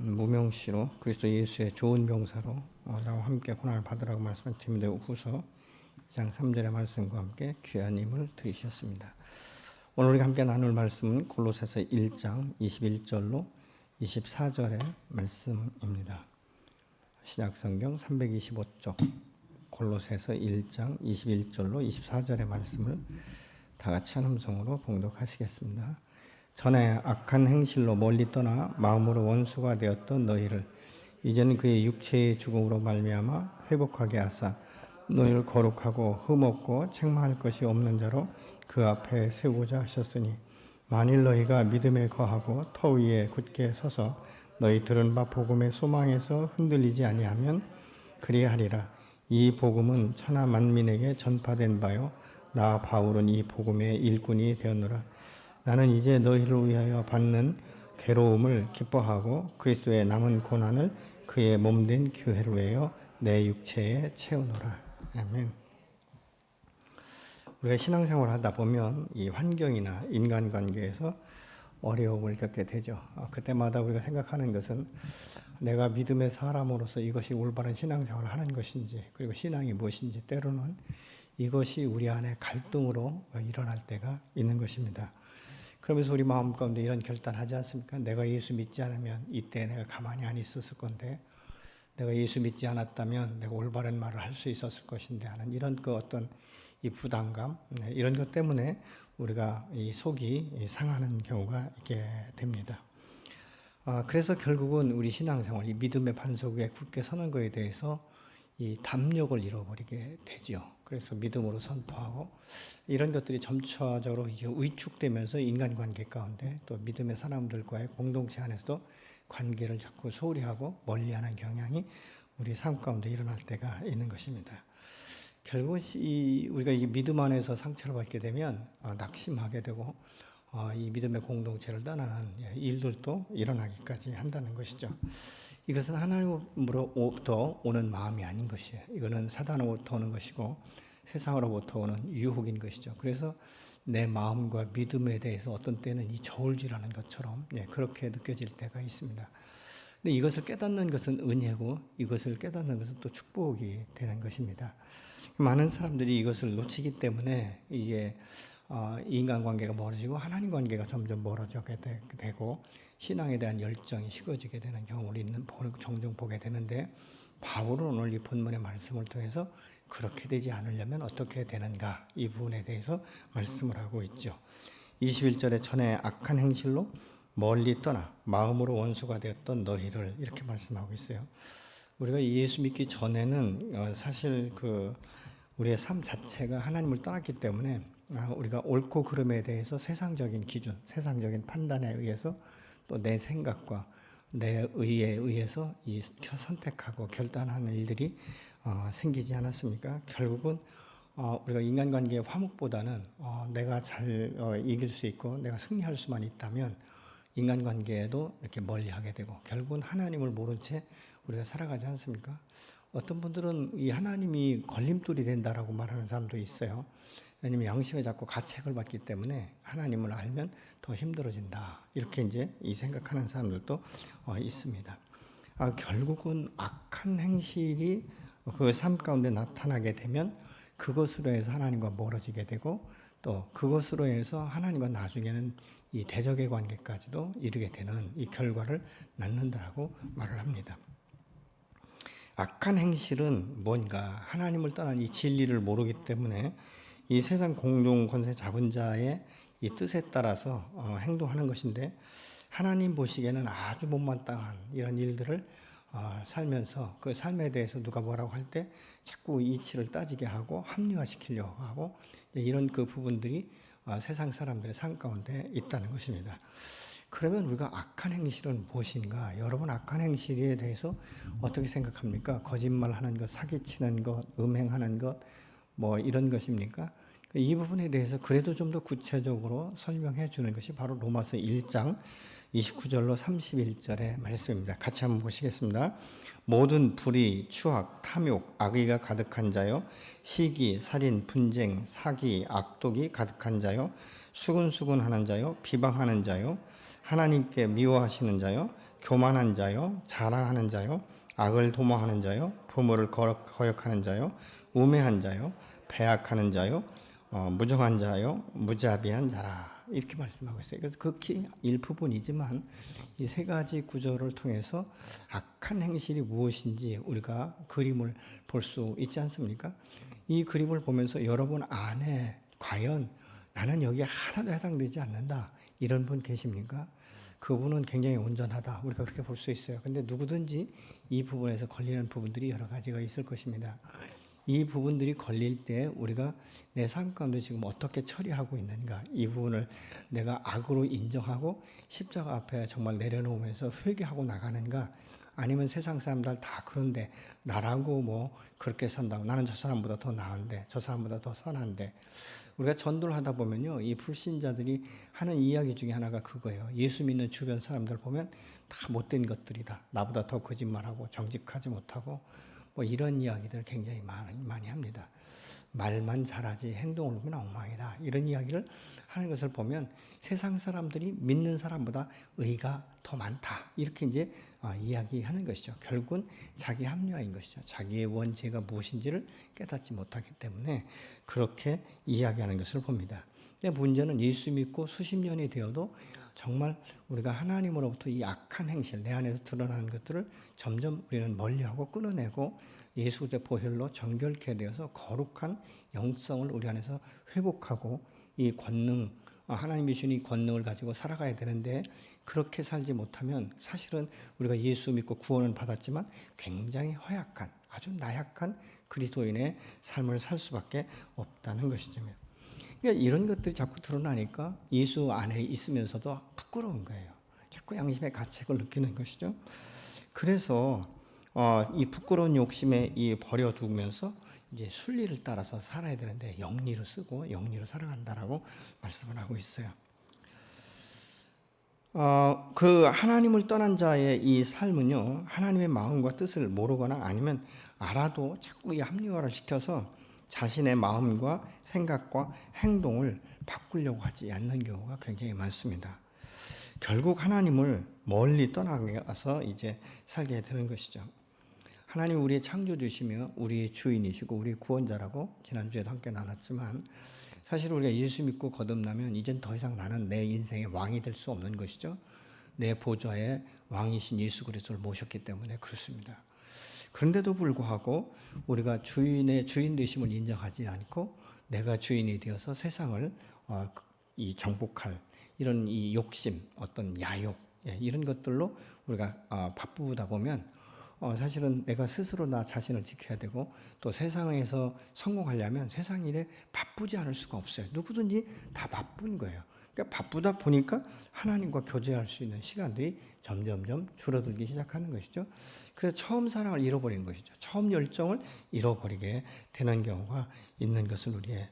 무명시로 그리스도 예수의 좋은 병사로 나와 함께 고난을 받으라고 말씀한 디모데후서 2장 3절의 말씀과 함께 귀한 힘을 들이셨습니다. 오늘 우리가 함께 나눌 말씀은 골로새서 1장 21절로 24절의 말씀입니다. 신약성경 325쪽 골로새서 1장 21절로 24절의 말씀을 다 같이 한 음성으로 봉독하시겠습니다. 전에 악한 행실로 멀리 떠나 마음으로 원수가 되었던 너희를 이제는 그의 육체의 죽음으로 말미암아 회복하게 하사 너희를 거룩하고 흠없고 책망할 것이 없는 자로 그 앞에 세우고자 하셨으니 만일 너희가 믿음에 거하고 터 위에 굳게 서서 너희 들은 바 복음의 소망에서 흔들리지 아니하면 그리하리라. 이 복음은 천하 만민에게 전파된 바요 나 바울은 이 복음의 일꾼이 되었노라. 나는 이제 너희를 위하여 받는 괴로움을 기뻐하고 그리스도의 남은 고난을 그의 몸된 교회를 위하여 내 육체에 채우노라. 아멘. 우리가 신앙생활을 하다 보면 이 환경이나 인간관계에서 어려움을 겪게 되죠. 그때마다 우리가 생각하는 것은 내가 믿음의 사람으로서 이것이 올바른 신앙생활을 하는 것인지, 그리고 신앙이 무엇인지, 때로는 이것이 우리 안에 갈등으로 일어날 때가 있는 것입니다. 그러면서 우리 마음 가운데 이런 결단하지 않습니까? 내가 예수 믿지 않으면 이때 내가 가만히 안 있었을 건데, 내가 예수 믿지 않았다면 내가 올바른 말을 할 수 있었을 것인데 하는 이런 그 어떤 이 부담감, 이런 것 때문에 우리가 이 속이 상하는 경우가 있게 됩니다. 그래서 결국은 우리 신앙생활, 이 믿음의 반석 위에 굳게 서는 것에 대해서 이 담력을 잃어버리게 되죠. 그래서 믿음으로 선포하고 이런 것들이 점차적으로 이제 위축되면서 인간관계 가운데 또 믿음의 사람들과의 공동체 안에서도 관계를 자꾸 소홀히 하고 멀리하는 경향이 우리 삶 가운데 일어날 때가 있는 것입니다. 결국 우리가 이 믿음 안에서 상처를 받게 되면 낙심하게 되고 이 믿음의 공동체를 떠나는 일들도 일어나기까지 한다는 것이죠. 이것은 하나님으로부터 오는 마음이 아닌 것이에요. 이거는 사단으로부터 오는 것이고 세상으로부터 오는 유혹인 것이죠. 그래서 내 마음과 믿음에 대해서 어떤 때는 이 저울질하는 것처럼 그렇게 느껴질 때가 있습니다. 근데 이것을 깨닫는 것은 은혜고 이것을 깨닫는 것은 또 축복이 되는 것입니다. 많은 사람들이 이것을 놓치기 때문에 이제 인간관계가 멀어지고 하나님 관계가 점점 멀어지게 되고 신앙에 대한 열정이 식어지게 되는 경우를 종종 보게 되는데, 바울은 오늘 이 본문의 말씀을 통해서 그렇게 되지 않으려면 어떻게 되는가, 이 부분에 대해서 말씀을 하고 있죠. 21절에 전에 악한 행실로 멀리 떠나 마음으로 원수가 되었던 너희를 이렇게 말씀하고 있어요. 우리가 예수 믿기 전에는 사실 우리의 삶 자체가 하나님을 떠났기 때문에 우리가 옳고 그름에 대해서 세상적인 기준, 세상적인 판단에 의해서 또 내 생각과 내 의에 의해서 선택하고 결단하는 일들이 생기지 않았습니까? 결국은 우리가 인간관계의 화목보다는 내가 잘 이길 수 있고 내가 승리할 수만 있다면 인간관계에도 이렇게 멀리하게 되고 결국은 하나님을 모른 채 우리가 살아가지 않습니까? 어떤 분들은 이 하나님이 걸림돌이 된다라고 말하는 사람도 있어요. 왜냐하면 양심에 자꾸 가책을 받기 때문에 하나님을 알면 더 힘들어진다, 이렇게 이제 생각하는 사람들도 있습니다. 결국은 악한 행실이 그 삶 가운데 나타나게 되면 그것으로 해서 하나님과 멀어지게 되고 또 그것으로 해서 하나님과 나중에는 이 대적의 관계까지도 이르게 되는 이 결과를 낳는다라고 말을 합니다. 악한 행실은 뭔가 하나님을 떠난 이 진리를 모르기 때문에 이 세상 공동 권세 잡은 자의 이 뜻에 따라서 행동하는 것인데, 하나님 보시기에는 아주 못마땅한 이런 일들을 살면서 그 삶에 대해서 누가 뭐라고 할 때 자꾸 이치를 따지게 하고 합리화시키려고 하고 이런 그 부분들이 세상 사람들의 삶 가운데 있다는 것입니다. 그러면 우리가 악한 행실은 무엇인가? 여러분, 악한 행실에 대해서 어떻게 생각합니까? 거짓말하는 것, 사기치는 것, 음행하는 것, 뭐 이런 것입니까? 이 부분에 대해서 그래도 좀 더 구체적으로 설명해 주는 것이 바로 로마서 1장 29절로 31절의 말씀입니다. 같이 한번 보시겠습니다. 모든 불의, 추악, 탐욕, 악의가 가득한 자요, 시기, 살인, 분쟁, 사기, 악독이 가득한 자요, 수근수근하는 자요, 비방하는 자요, 하나님께 미워하시는 자요, 교만한 자요, 자랑하는 자요, 악을 도모하는 자요, 부모를 거역하는 자요, 우매한 자요, 배악하는 자요, 무정한 자요, 무자비한 자라. 이렇게 말씀하고 있어요. 그래서 극히 일부분이지만 이 세 가지 구절을 통해서 악한 행실이 무엇인지 우리가 그림을 볼 수 있지 않습니까? 이 그림을 보면서 여러분 안에 과연 나는 여기에 하나도 해당되지 않는다, 이런 분 계십니까? 그분은 굉장히 온전하다, 우리가 그렇게 볼 수 있어요. 근데 누구든지 이 부분에서 걸리는 부분들이 여러 가지가 있을 것입니다. 이 부분들이 걸릴 때 우리가 내 삶 가운데 지금 어떻게 처리하고 있는가, 이 부분을 내가 악으로 인정하고 십자가 앞에 정말 내려놓으면서 회개하고 나가는가, 아니면 세상 사람들 다 그런데 나라고 뭐 그렇게 산다고, 나는 저 사람보다 더 나은데, 저 사람보다 더 선한데. 우리가 전도를 하다 보면요, 이 불신자들이 하는 이야기 중에 하나가 그거예요. 예수 믿는 주변 사람들 보면 다 못된 것들이다, 나보다 더 거짓말하고 정직하지 못하고, 뭐 이런 이야기들 굉장히 많이 합니다. 말만 잘하지 행동을 보면 엉망이다, 이런 이야기를 하는 것을 보면 세상 사람들이 믿는 사람보다 의가 더 많다, 이렇게 이제 이야기하는 것이죠. 결국은 자기 합리화인 것이죠. 자기의 원죄가 무엇인지를 깨닫지 못하기 때문에 그렇게 이야기하는 것을 봅니다. 문제는 예수 믿고 수십 년이 되어도 정말 우리가 하나님으로부터 이 악한 행실, 내 안에서 드러나는 것들을 점점 우리는 멀리하고 끊어내고 예수 그리스도의 보혈로 정결케 되어서 거룩한 영성을 우리 안에서 회복하고 이 권능, 하나님이 주신 이 권능을 가지고 살아가야 되는데, 그렇게 살지 못하면 사실은 우리가 예수 믿고 구원은 받았지만 굉장히 허약한, 아주 나약한 그리스도인의 삶을 살 수밖에 없다는 것이죠. 그러니까 이런 것들이 자꾸 드러나니까 예수 안에 있으면서도 부끄러운 거예요. 자꾸 양심의 가책을 느끼는 것이죠. 그래서 이 부끄러운 욕심에 버려두면서 이제 순리를 따라서 살아야 되는데 영리로 쓰고 영리로 살아간다라고 말씀을 하고 있어요. 그 하나님을 떠난 자의 이 삶은요, 하나님의 마음과 뜻을 모르거나 아니면 알아도 자꾸 이 합리화를 시켜서 자신의 마음과 생각과 행동을 바꾸려고 하지 않는 경우가 굉장히 많습니다. 결국 하나님을 멀리 떠나가서 이제 살게 되는 것이죠. 하나님 우리의 창조주시며 우리의 주인이시고 우리의 구원자라고 지난주에도 함께 나눴지만, 사실 우리가 예수 믿고 거듭나면 이젠 더 이상 나는 내 인생의 왕이 될 수 없는 것이죠. 내 보좌에 왕이신 예수 그리스도를 모셨기 때문에 그렇습니다. 그런데도 불구하고 우리가 주인의 주인 되심을 인정하지 않고 내가 주인이 되어서 세상을 이 정복할 이런 이 욕심, 어떤 야욕, 이런 것들로 우리가 바쁘다 보면 사실은 내가 스스로 나 자신을 지켜야 되고, 또 세상에서 성공하려면 세상 일에 바쁘지 않을 수가 없어요. 누구든지 다 바쁜 거예요. 그러니까 바쁘다 보니까 하나님과 교제할 수 있는 시간들이 점점점 줄어들기 시작하는 것이죠. 그래서 처음 사랑을 잃어버리는 것이죠. 처음 열정을 잃어버리게 되는 경우가 있는 것을 우리의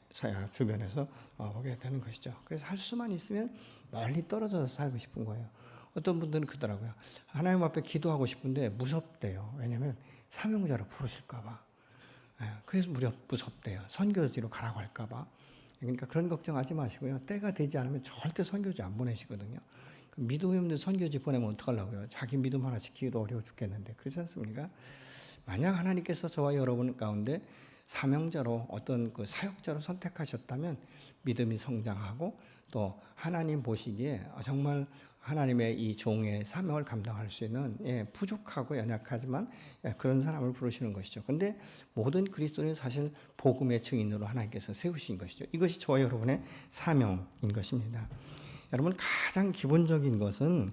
주변에서 보게 되는 것이죠. 그래서 할 수만 있으면 멀리 떨어져서 살고 싶은 거예요. 어떤 분들은 그러더라고요. 하나님 앞에 기도하고 싶은데 무섭대요. 왜냐하면 사명자로 부르실까 봐. 그래서 무섭대요. 선교지로 가라고 할까 봐. 그러니까 그런 걱정하지 마시고요. 때가 되지 않으면 절대 선교지 안 보내시거든요. 믿음이 없는 선교지 보내면 어떡하려고요. 자기 믿음 하나 지키기도 어려워 죽겠는데. 그렇지 않습니까? 만약 하나님께서 저와 여러분 가운데 사명자로, 어떤 그 사역자로 선택하셨다면 믿음이 성장하고, 또 하나님 보시기에 정말 하나님의 이 종의 사명을 감당할 수 있는 부족하고 연약하지만 그런 사람을 부르시는 것이죠. 그런데 모든 그리스도인은 사실 복음의 증인으로 하나님께서 세우신 것이죠. 이것이 저와 여러분의 사명인 것입니다. 여러분, 가장 기본적인 것은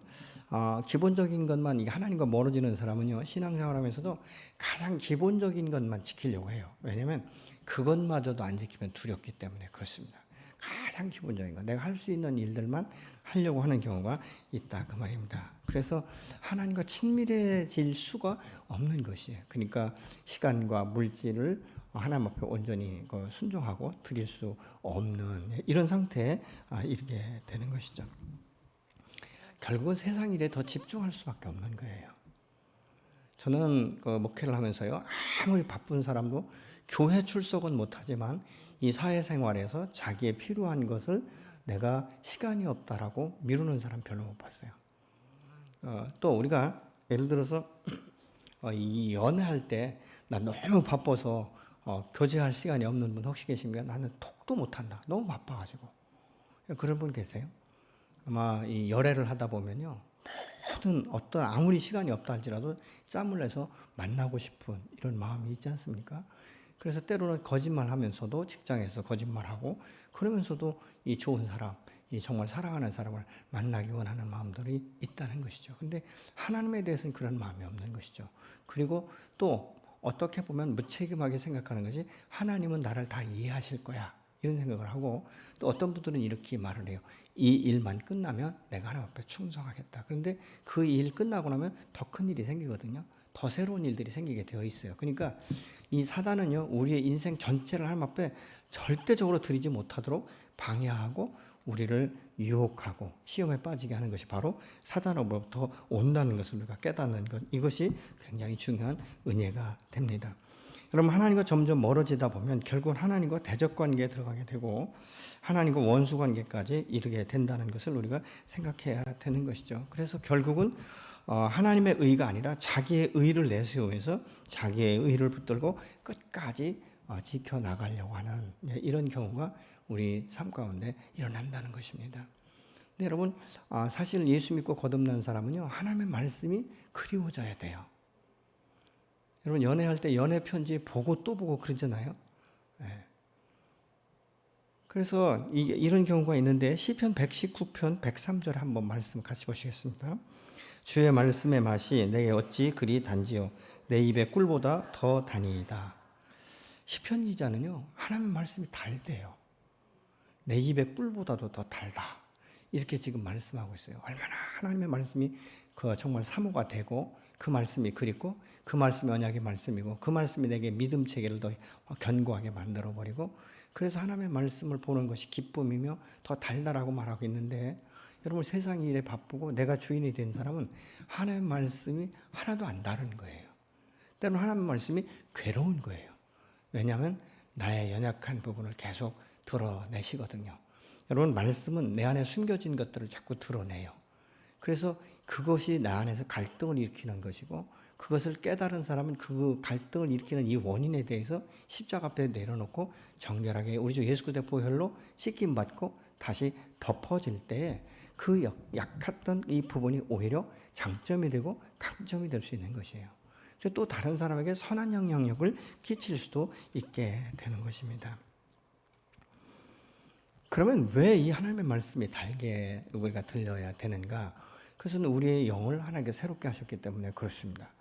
기본적인 것만, 이게 하나님과 멀어지는 사람은요, 신앙생활하면서도 가장 기본적인 것만 지키려고 해요. 왜냐하면 그것마저도 안 지키면 두렵기 때문에 그렇습니다. 가장 기본적인 것, 내가 할 수 있는 일들만 하려고 하는 경우가 있다, 그 말입니다. 그래서 하나님과 친밀해질 수가 없는 것이에요. 그러니까 시간과 물질을 하나님 앞에 온전히 순종하고 드릴 수 없는 이런 상태에 이르게 되는 것이죠. 결국은 세상 일에 더 집중할 수밖에 없는 거예요. 저는 목회를 하면서요, 아무리 바쁜 사람도 교회 출석은 못하지만 이 사회생활에서 자기의 필요한 것을 내가 시간이 없다라고 미루는 사람 별로 못 봤어요. 또 우리가 예를 들어서 이 연애할 때 나 너무 바빠서 교제할 시간이 없는 분 혹시 계십니까? 나는 톡도 못한다. 너무 바빠가지고. 그런 분 계세요? 아마 이 열애를 하다 보면요. 모든 어떤 아무리 시간이 없다 할지라도 짬을 내서 만나고 싶은 이런 마음이 있지 않습니까? 그래서 때로는 거짓말하면서도 직장에서 거짓말하고 그러면서도 이 좋은 사람, 이 정말 사랑하는 사람을 만나기 원하는 마음들이 있다는 것이죠. 근데 하나님에 대해서는 그런 마음이 없는 것이죠. 그리고 또 어떻게 보면 무책임하게 생각하는 것이 하나님은 나를 다 이해하실 거야. 이런 생각을 하고 또 어떤 분들은 이렇게 말을 해요. 이 일만 끝나면 내가 하나님 앞에 충성하겠다. 그런데 그 일 끝나고 나면 더 큰 일이 생기거든요. 더 새로운 일들이 생기게 되어 있어요. 그러니까 이 사단은요, 우리의 인생 전체를 하나님 앞에 절대적으로 드리지 못하도록 방해하고 우리를 유혹하고 시험에 빠지게 하는 것이 바로 사단으로부터 온다는 것을 우리가 깨닫는 것. 이것이 굉장히 중요한 은혜가 됩니다. 여러분, 하나님과 점점 멀어지다 보면 결국은 하나님과 대적 관계에 들어가게 되고 하나님과 원수 관계까지 이르게 된다는 것을 우리가 생각해야 되는 것이죠. 그래서 결국은 하나님의 의가 아니라 자기의 의를 내세우면서 자기의 의를 붙들고 끝까지 지켜나가려고 하는 이런 경우가 우리 삶 가운데 일어난다는 것입니다. 근데 여러분, 사실 예수 믿고 거듭난 사람은요, 하나님의 말씀이 그리워져야 돼요. 여러분, 연애할 때 연애 편지 보고 또 보고 그러잖아요. 네. 그래서 이런 경우가 있는데 시편 119편 103절 한번 말씀 같이 보시겠습니다. 주의 말씀의 맛이 내게 어찌 그리 단지요 내 입의 꿀보다 더 다니이다. 시편 기자는요, 하나님의 말씀이 달대요. 내 입의 꿀보다도 더 달다. 이렇게 지금 말씀하고 있어요. 얼마나 하나님의 말씀이 정말 사모가 되고 그 말씀이 그립고 그 말씀이 언약의 말씀이고 그 말씀이 내게 믿음 체계를 더 견고하게 만들어버리고 그래서 하나님의 말씀을 보는 것이 기쁨이며 더 달다라고 말하고 있는데 여러분, 세상 일에 바쁘고 내가 주인이 된 사람은 하나님의 말씀이 하나도 안 다른 거예요. 때로는 하나님의 말씀이 괴로운 거예요. 왜냐하면 나의 연약한 부분을 계속 드러내시거든요. 여러분, 말씀은 내 안에 숨겨진 것들을 자꾸 드러내요. 그래서 그것이 내 안에서 갈등을 일으키는 것이고 그것을 깨달은 사람은 그 갈등을 일으키는 이 원인에 대해서 십자가 앞에 내려놓고 정결하게 우리 주 예수 그리스도의 보혈로 씻김 받고 다시 덮어질 때 그 약했던 이 부분이 오히려 장점이 되고 강점이 될 수 있는 것이에요. 또 다른 사람에게 선한 영향력을 끼칠 수도 있게 되는 것입니다. 그러면 왜 이 하나님의 말씀이 달게 우리가 들려야 되는가? 그것은 우리의 영을 하나님께 새롭게 하셨기 때문에 그렇습니다.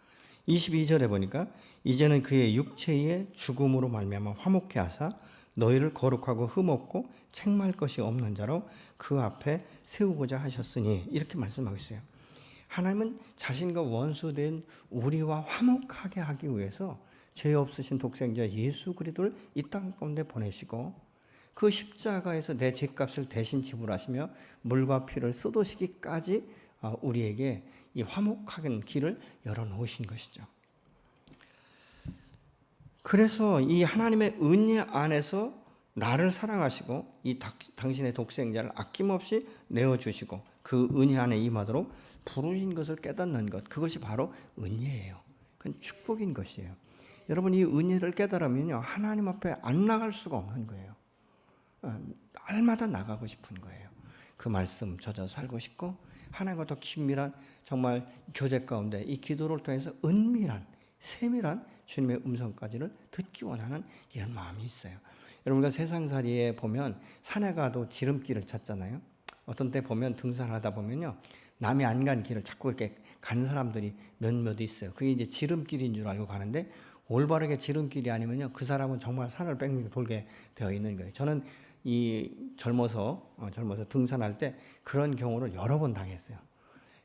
22절에 보니까 이제는 그의 육체의 죽음으로 말미암아 화목케 하사 너희를 거룩하고 흠없고 책망할 것이 없는 자로 그 앞에 세우고자 하셨으니 이렇게 말씀하고 있어요. 하나님은 자신과 원수된 우리와 화목하게 하기 위해서 죄 없으신 독생자 예수 그리스도를 이 땅 가운데 보내시고 그 십자가에서 내 죄값을 대신 지불하시며 물과 피를 쏟으시기까지 우리에게 이 화목하게 길을 열어놓으신 것이죠. 그래서 이 하나님의 은혜 안에서 나를 사랑하시고 이 당신의 독생자를 아낌없이 내어주시고 그 은혜 안에 임하도록 부르신 것을 깨닫는 것, 그것이 바로 은혜예요. 그건 축복인 것이에요. 여러분, 이 은혜를 깨달으면요, 하나님 앞에 안 나갈 수가 없는 거예요. 날마다 나가고 싶은 거예요. 그 말씀 젖어 살고 싶고 하나님과 더 긴밀한 정말 교제 가운데 이 기도를 통해서 은밀한 세밀한 주님의 음성까지를 듣기 원하는 이런 마음이 있어요. 여러분과 세상살이에 보면 산에 가도 지름길을 찾잖아요. 어떤 때 보면 등산하다 보면요, 남이 안 간 길을 자꾸 이렇게 간 사람들이 몇몇 있어요. 그게 이제 지름길인 줄 알고 가는데 올바르게 지름길이 아니면요, 그 사람은 정말 산을 뺑뺑이 돌게 되어 있는 거예요. 저는 젊어서 등산할 때 그런 경우를 여러 번 당했어요.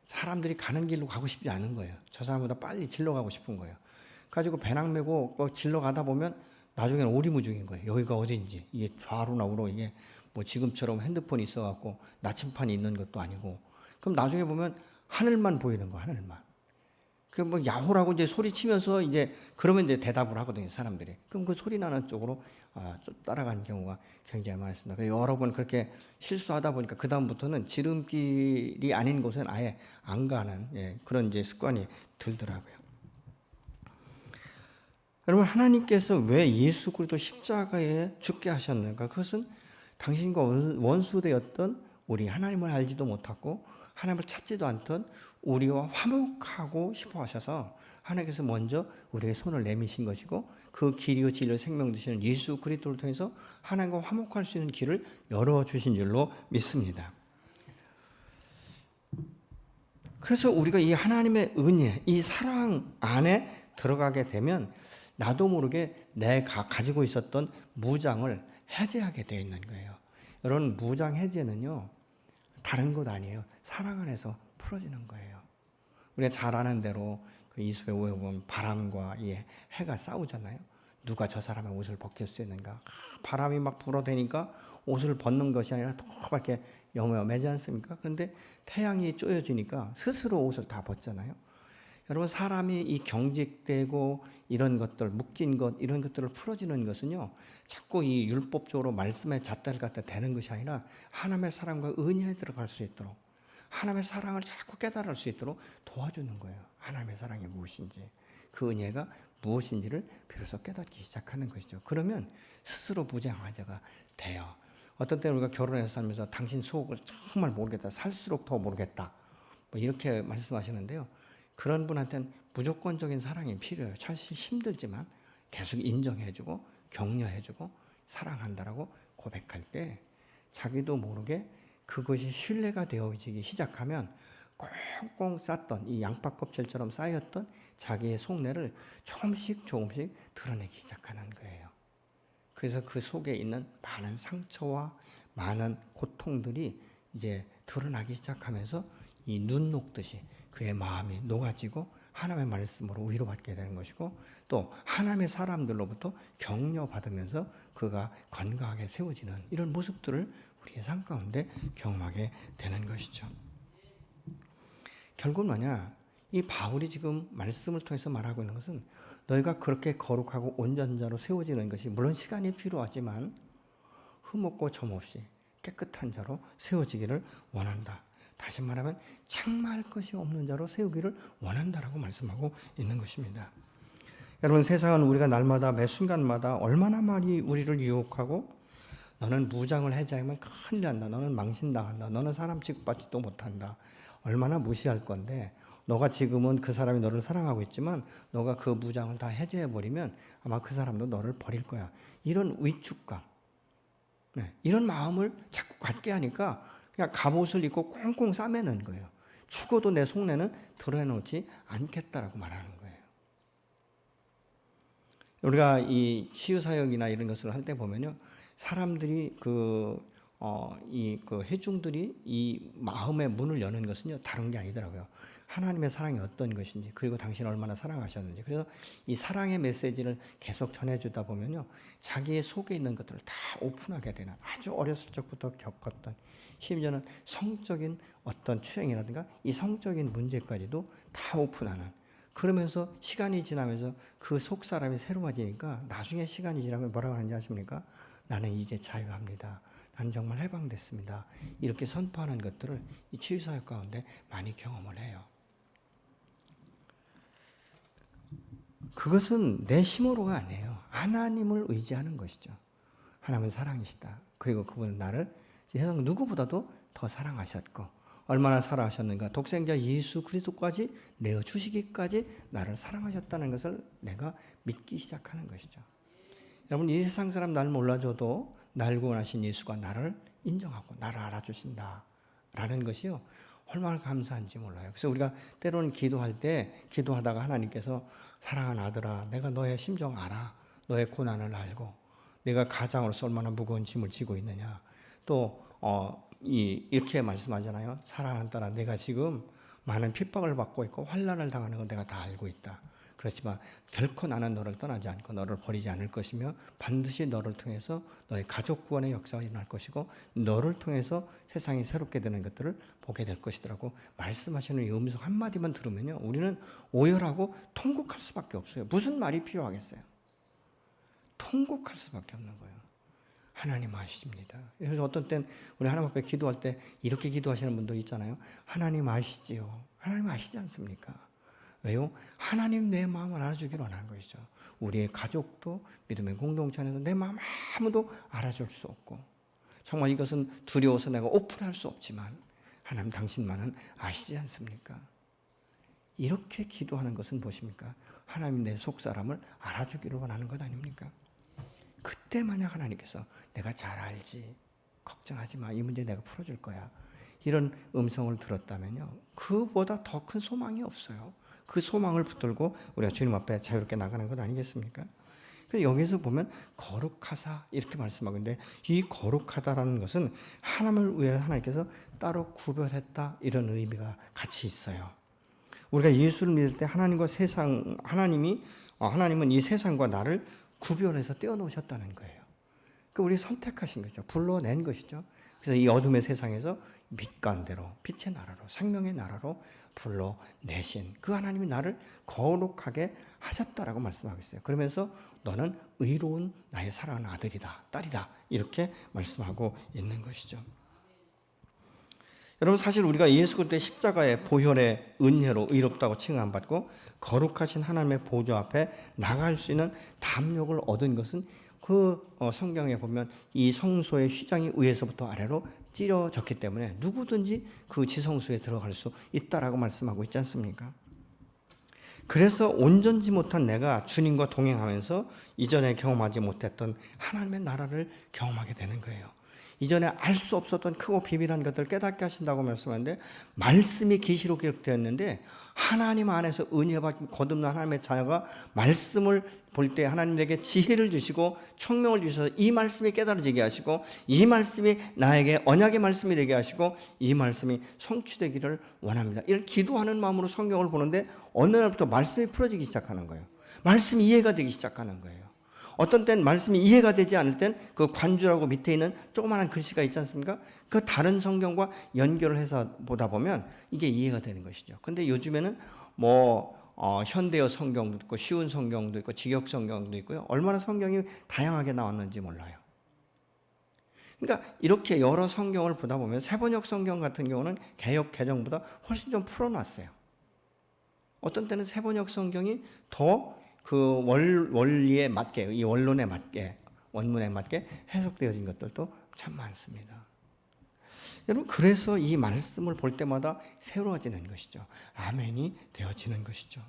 사람들이 가는 길로 가고 싶지 않은 거예요. 저 사람보다 빨리 질러 가고 싶은 거예요. 가지고 배낭 메고 질러 가다 보면 나중에는 오리무중인 거예요. 여기가 어딘지. 이게 좌로나 우로 이게 뭐 지금처럼 핸드폰이 그 뭐 야호라고 이제 소리치면서 이제 그러면 이제 대답을 하거든요, 사람들이. 그럼 그 소리 나는 쪽으로 좀 따라가는 경우가 굉장히 많습니다. 여러 번 그렇게 실수하다 보니까 그 다음부터는 지름길이 아닌 곳은 아예 안 가는 그런 이제 습관이 들더라고요. 여러분, 하나님께서 왜 예수 그리스도 십자가에 죽게 하셨는가? 그것은 당신과 원수되었던 우리, 하나님을 알지도 못하고 하나님을 찾지도 않던 우리와 화목하고 싶어 하셔서 하나님께서 먼저 우리의 손을 내미신 것이고, 그 길이요 진리요 생명 되시는 예수 그리스도를 통해서 하나님과 화목할 수 있는 길을 열어주신 줄로 믿습니다. 그래서 우리가 이 하나님의 은혜, 이 사랑 안에 들어가게 되면 나도 모르게 내가 가지고 있었던 무장을 해제하게 되어 있는 거예요. 여러분, 무장 해제는요, 다른 것 아니에요. 사랑 안에서 풀어지는 거예요. 우리가 잘 아는 대로 그 이솝에 보면 바람과 이 해가 싸우잖아요. 누가 저 사람의 옷을 벗길 수 있는가? 바람이 막 불어대니까 옷을 벗는 것이 아니라 더 이렇게 여며매지 않습니까? 그런데 태양이 쪼여지니까 스스로 옷을 다 벗잖아요. 여러분, 사람이 이 경직되고 이런 것들, 묶인 것, 이런 것들을 풀어지는 것은요, 자꾸 이 율법적으로 말씀의 잣대를 갖다 대는 것이 아니라 하나님의 사랑과 은혜에 들어갈 수 있도록, 하나님의 사랑을 자꾸 깨달을 수 있도록 도와주는 거예요. 하나님의 사랑이 무엇인지, 그 은혜가 무엇인지를 비로소 깨닫기 시작하는 것이죠. 그러면 스스로 무장하자가 돼요. 어떤 때는 우리가 결혼해서 살면서 당신 속을 정말 모르겠다, 살수록 더 모르겠다, 뭐 이렇게 말씀하시는데요. 그런 분한테는 무조건적인 사랑이 필요해요. 사실 힘들지만 계속 인정해주고 격려해주고 사랑한다라고 고백할 때 자기도 모르게 그것이 신뢰가 되어지기 시작하면 꽁꽁 쌌던 이 양파 껍질처럼 쌓였던 자기의 속내를 조금씩 드러내기 시작하는 거예요. 그래서 그 속에 있는 많은 상처와 많은 고통들이 이제 드러나기 시작하면서 이 눈 녹듯이 그의 마음이 녹아지고 하나님의 말씀으로 위로받게 되는 것이고, 또 하나님의 사람들로부터 격려받으면서 그가 건강하게 세워지는 이런 모습들을 우리의 삶 가운데 경험하게 되는 것이죠. 결국은 뭐냐? 이 바울이 지금 말씀을 통해서 말하고 있는 것은 너희가 그렇게 거룩하고 온전한 자로 세워지는 것이 물론 시간이 필요하지만 흠없고 점없이 깨끗한 자로 세워지기를 원한다. 다시 말하면 책망할 것이 없는 자로 세우기를 원한다라고 말씀하고 있는 것입니다. 여러분, 세상은 우리가 날마다 매 순간마다 얼마나 많이 우리를 유혹하고 너는 무장을 해제하면 큰일 난다, 너는 망신당한다, 너는 사람 취급받지도 못한다, 얼마나 무시할 건데 너가 지금은 그 사람이 너를 사랑하고 있지만 너가 그 무장을 다 해제해버리면 아마 그 사람도 너를 버릴 거야, 이런 위축감, 이런 마음을 자꾸 갖게 하니까 그냥 갑옷을 입고 꽁꽁 싸매는 거예요. 죽어도 내 속내는 드러내놓지 않겠다라고 말하는 거예요. 우리가 이 치유사역이나 이런 것을 할 때 보면요, 사람들이 그 회중들이 이 마음의 문을 여는 것은요, 다른 게 아니더라고요. 하나님의 사랑이 어떤 것인지, 그리고 당신을 얼마나 사랑하셨는지, 그래서 이 사랑의 메시지를 계속 전해주다 보면요, 자기의 속에 있는 것들을 다 오픈하게 되는, 아주 어렸을 적부터 겪었던, 심지어는 성적인 어떤 추행이라든가 이 성적인 문제까지도 다 오픈하는, 그러면서 시간이 지나면서 그 속 사람이 새로워지니까 나중에 시간이 지나면 뭐라고 하는지 아십니까? 나는 이제 자유합니다. 나는 정말 해방됐습니다. 이렇게 선포하는 것들을 이 치유사역 가운데 많이 경험을 해요. 그것은 내 힘으로가 아니에요. 하나님을 의지하는 것이죠. 하나님은 사랑이시다. 그리고 그분은 나를 세상 누구보다도 더 사랑하셨고, 얼마나 사랑하셨는가, 독생자 예수 그리스도까지 내어주시기까지 나를 사랑하셨다는 것을 내가 믿기 시작하는 것이죠. 여러분, 이 세상 사람 날 몰라줘도 날 구원하신 예수가 나를 인정하고 나를 알아주신다 라는 것이요, 얼마나 감사한지 몰라요. 그래서 우리가 때로는 기도할 때 기도하다가 하나님께서 사랑하는 아들아, 내가 너의 심정 알아, 너의 고난을 알고 내가 가장으로서 얼마나 무거운 짐을 지고 있느냐, 또 이렇게 말씀하잖아요. 사랑하는 딸아, 내가 지금 많은 핍박을 받고 있고 환난을 당하는 건 내가 다 알고 있다. 그렇지만 결코 나는 너를 떠나지 않고 너를 버리지 않을 것이며 반드시 너를 통해서 너의 가족 구원의 역사가 일어날 것이고 너를 통해서 세상이 새롭게 되는 것들을 보게 될 것이더라고 말씀하시는 이 음성 한마디만 들으면요 우리는 오열하고 통곡할 수밖에 없어요. 무슨 말이 필요하겠어요? 통곡할 수밖에 없는 거예요. 하나님 아십니다. 그래서 어떤 땐 우리 하나님 앞에 기도할 때 이렇게 기도하시는 분도 있잖아요. 하나님 아시지요. 하나님 아시지 않습니까? 왜요? 하나님 내 마음을 알아주기로 원하는 것이죠. 우리의 가족도 믿음의 공동체 안에서 내 마음 아무도 알아줄 수 없고 정말 이것은 두려워서 내가 오픈할 수 없지만 하나님 당신만은 아시지 않습니까? 이렇게 기도하는 것은 무엇입니까? 하나님 내 속사람을 알아주기로 원하는 것 아닙니까? 그때 만약 하나님께서 내가 잘 알지 걱정하지 마 이 문제 내가 풀어줄 거야 이런 음성을 들었다면요 그보다 더 큰 소망이 없어요. 그 소망을 붙들고 우리가 주님 앞에 자유롭게 나가는 것 아니겠습니까? 그래서 여기서 보면 거룩하사 이렇게 말씀하고 있는데 이 거룩하다라는 것은 하나님을 위해 하나님께서 따로 구별했다 이런 의미가 같이 있어요. 우리가 예수를 믿을 때 하나님과 세상 하나님은 이 세상과 나를 구별해서 떼어놓으셨다는 거예요. 그 우리 선택하신 거죠. 불러낸 것이죠. 그래서 이 어둠의 세상에서 빛 가운데로 빛의 나라로 생명의 나라로 불러내신 그 하나님이 나를 거룩하게 하셨다라고 말씀하고 있어요. 그러면서 너는 의로운 나의 사랑하는 아들이다 딸이다 이렇게 말씀하고 있는 것이죠. 여러분 사실 우리가 예수 그리스도의 십자가의 보혈의 은혜로 의롭다고 칭함받고 거룩하신 하나님의 보좌 앞에 나갈 수 있는 담력을 얻은 것은 그 성경에 보면 이 성소의 휘장이 위에서부터 아래로 찢어졌기 때문에 누구든지 그 지성소에 들어갈 수 있다라고 말씀하고 있지 않습니까? 그래서 온전지 못한 내가 주님과 동행하면서 이전에 경험하지 못했던 하나님의 나라를 경험하게 되는 거예요. 이전에 알 수 없었던 크고 비밀한 것들을 깨닫게 하신다고 말씀하는데 말씀이 계시로 기록되었는데 하나님 안에서 은혜받고 거듭난 하나님의 자녀가 말씀을 볼 때 하나님에게 지혜를 주시고 총명을 주셔서 이 말씀이 깨달아지게 하시고 이 말씀이 나에게 언약의 말씀이 되게 하시고 이 말씀이 성취되기를 원합니다. 이런 기도하는 마음으로 성경을 보는데 어느 날부터 말씀이 풀어지기 시작하는 거예요. 말씀이 이해가 되기 시작하는 거예요. 어떤 땐 말씀이 이해가 되지 않을 땐 그 관주라고 밑에 있는 조그마한 글씨가 있지 않습니까? 그 다른 성경과 연결을 해서 보다 보면 이게 이해가 되는 것이죠. 근데 요즘에는 현대어 성경도 있고 쉬운 성경도 있고 직역 성경도 있고요. 얼마나 성경이 다양하게 나왔는지 몰라요. 그러니까 이렇게 여러 성경을 보다 보면 세번역 성경 같은 경우는 개역 개정보다 훨씬 좀 풀어놨어요. 어떤 때는 세번역 성경이 더 그 원리에 맞게, 이 원론에 맞게, 원문에 맞게 해석되어진 것들도 참 많습니다. 여러분, 그래서 이 말씀을 볼 때마다 새로워지는 것이죠. 아멘이 되어지는 것이죠.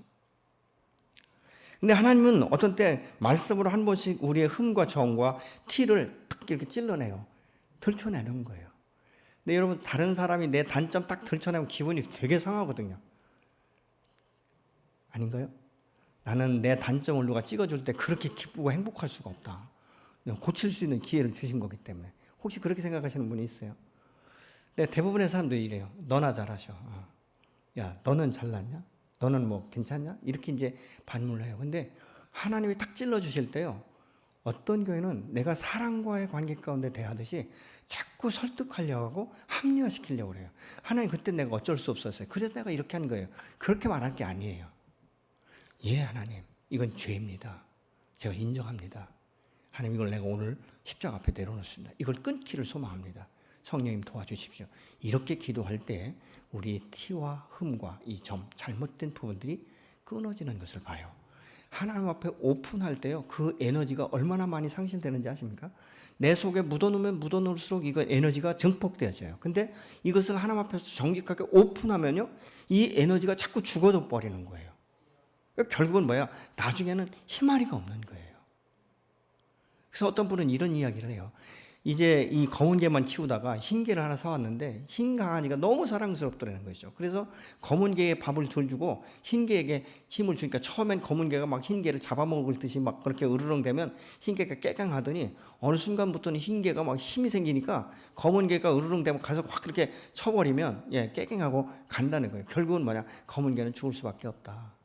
근데 하나님은 어떤 때 말씀으로 한 번씩 우리의 흠과 정과 티를 딱 이렇게 찔러내요. 들춰내는 거예요. 근데 여러분, 다른 사람이 내 단점 딱 들춰내면 기분이 되게 상하거든요. 아닌가요? 나는 내 단점을 누가 찍어줄 때 그렇게 기쁘고 행복할 수가 없다. 고칠 수 있는 기회를 주신 거기 때문에. 혹시 그렇게 생각하시는 분이 있어요? 근데 대부분의 사람들이 이래요. 너나 잘하셔. 야, 너는 잘났냐? 너는 뭐 괜찮냐? 이렇게 이제 반문을 해요. 근데 하나님이 탁 찔러 주실 때요. 어떤 교회는 내가 사랑과의 관계 가운데 대하듯이 자꾸 설득하려고 하고 합리화시키려고 그래요. 하나님 그때 내가 어쩔 수 없었어요. 그래서 내가 이렇게 한 거예요. 그렇게 말할 게 아니에요. 예, 하나님, 이건 죄입니다. 제가 인정합니다. 하나님, 이걸 내가 오늘 십자가 앞에 내려놓습니다. 이걸 끊기를 소망합니다. 성령님 도와주십시오. 이렇게 기도할 때 우리 티와 흠과 이 점, 잘못된 부분들이 끊어지는 것을 봐요. 하나님 앞에 오픈할 때요, 그 에너지가 얼마나 많이 상실되는지 아십니까? 내 속에 묻어놓으면 묻어놓을수록 이거 에너지가 증폭되어져요. 근데 이것을 하나님 앞에서 정직하게 오픈하면요, 이 에너지가 자꾸 죽어져 버리는 거예요. 결국은 뭐야? 나중에는 희마리가 없는 거예요. 그래서 어떤 분은 이런 이야기를 해요. 이제 이 검은 개만 키우다가 흰 개를 하나 사왔는데 흰 강아지가 너무 사랑스럽더라는 것이죠. 그래서 검은 개에 밥을 덜 주고 흰 개에게 힘을 주니까 처음엔 검은 개가 막 흰 개를 잡아먹을 듯이 막 그렇게 으르렁대면 흰 개가 깨강하더니 어느 순간부터는 흰 개가 막 힘이 생기니까 검은 개가 으르렁대면 가서 확 그렇게 쳐버리면 깨강하고 간다는 거예요. 결국은 뭐냐? 검은 개는 죽을 수밖에 없다.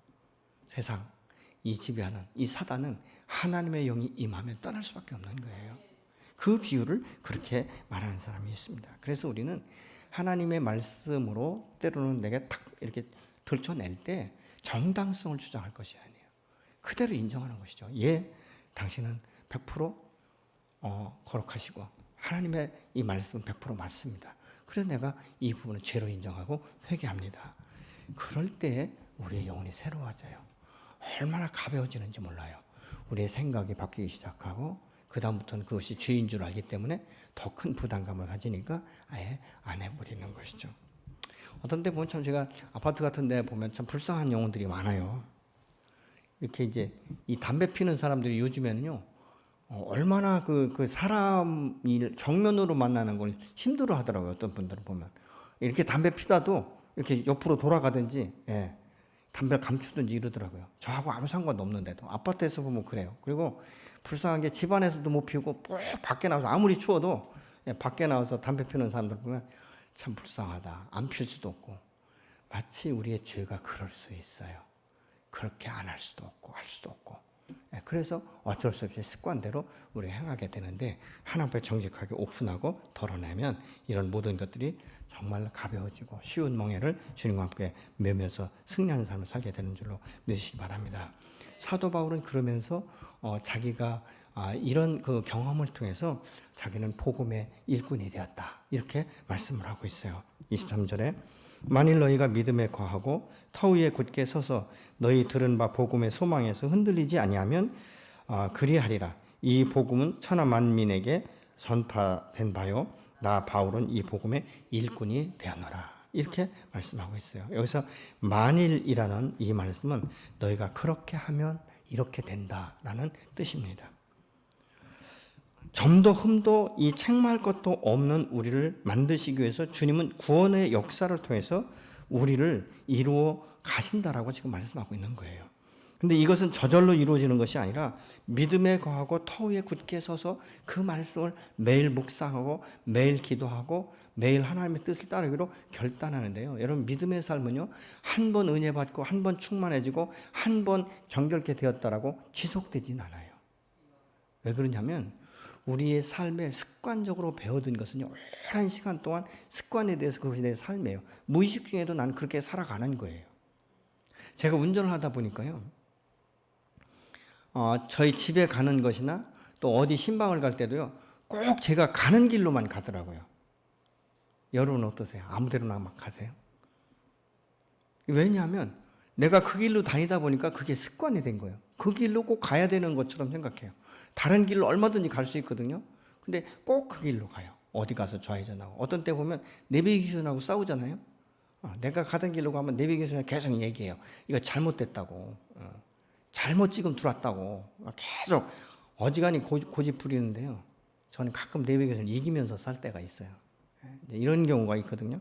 세상, 이 지배하는 이 사단은 하나님의 영이 임하면 떠날 수밖에 없는 거예요. 그 비유를 그렇게 말하는 사람이 있습니다. 그래서 우리는 하나님의 말씀으로 때로는 내가 탁 이렇게 들춰낼 때 정당성을 주장할 것이 아니에요. 그대로 인정하는 것이죠. 예, 당신은 100% 거룩하시고 하나님의 이 말씀은 100% 맞습니다. 그래서 내가 이 부분은 죄로 인정하고 회개합니다. 그럴 때 우리의 영혼이 새로워져요. 얼마나 가벼워지는지 몰라요. 우리의 생각이 바뀌기 시작하고 그 다음부터는 그것이 죄인 줄 알기 때문에 더 큰 부담감을 가지니까 아예 안 해버리는 것이죠. 어떤 데 보면 참 제가 아파트 같은 데 보면 참 불쌍한 영혼들이 많아요. 이렇게 이제 이 담배 피는 사람들이 요즘에는요, 얼마나 그 사람이 정면으로 만나는 걸 힘들어 하더라고요. 어떤 분들은 보면. 이렇게 담배 피다도 이렇게 옆으로 돌아가든지, 예, 담배를 감추든지 이러더라고요. 저하고 아무 상관도 없는데도. 아파트에서 보면 그래요. 그리고 불쌍한 게 집안에서도 못 피우고 꼭 밖에 나와서 아무리 추워도, 예, 밖에 나와서 담배 피우는 사람들 보면 참 불쌍하다. 안 필 수도 없고. 마치 우리의 죄가 그럴 수 있어요. 그렇게 안 할 수도 없고 할 수도 없고. 그래서 어쩔 수 없이 습관대로 우리가 행하게 되는데 하나님 앞에 정직하게 오픈하고 덜어내면 이런 모든 것들이 정말 가벼워지고 쉬운 멍에를 주님과 함께 메면서 승리하는 삶을 살게 되는 줄로 믿으시기 바랍니다. 사도 바울은 그러면서 자기가 이런 그 경험을 통해서 자기는 복음의 일꾼이 되었다 이렇게 말씀을 하고 있어요. 23절에 만일 너희가 믿음에 거하고 터 위에 굳게 서서 너희 들은 바 복음의 소망에서 흔들리지 아니하면 그리하리라. 이 복음은 천하 만민에게 전파된 바요. 나 바울은 이 복음의 일꾼이 되었노라. 이렇게 말씀하고 있어요. 여기서 만일이라는 이 말씀은 너희가 그렇게 하면 이렇게 된다라는 뜻입니다. 점도 흠도 이 책망할 것도 없는 우리를 만드시기 위해서 주님은 구원의 역사를 통해서 우리를 이루어 가신다라고 지금 말씀하고 있는 거예요. 근데 이것은 저절로 이루어지는 것이 아니라 믿음에 거하고 터 위에 굳게 서서 그 말씀을 매일 묵상하고 매일 기도하고 매일 하나님의 뜻을 따르기로 결단하는데요. 여러분 믿음의 삶은요, 한 번 은혜 받고 한 번 충만해지고 한 번 정결케 되었다라고 지속되진 않아요. 왜 그러냐면 우리의 삶에 습관적으로 배워든 것은요, 오랜 시간 동안 습관에 대해서 그것이 내 삶이에요. 무의식 중에도 난 그렇게 살아가는 거예요. 제가 운전을 하다 보니까요, 저희 집에 가는 것이나 또 어디 신방을 갈 때도요, 꼭 제가 가는 길로만 가더라고요. 여러분은 어떠세요? 아무 데로나 막 가세요? 왜냐하면 내가 그 길로 다니다 보니까 그게 습관이 된 거예요. 그 길로 꼭 가야 되는 것처럼 생각해요. 다른 길로 얼마든지 갈 수 있거든요. 근데 꼭 그 길로 가요. 어디 가서 좌회전하고. 어떤 때 보면 내비게이션하고 싸우잖아요. 내가 가던 길로 가면 내비게이션이 계속 얘기해요. 이거 잘못됐다고. 잘못 지금 들어왔다고. 계속 어지간히 고집 부리는데요. 저는 가끔 내비게이션 이기면서 살 때가 있어요. 이런 경우가 있거든요.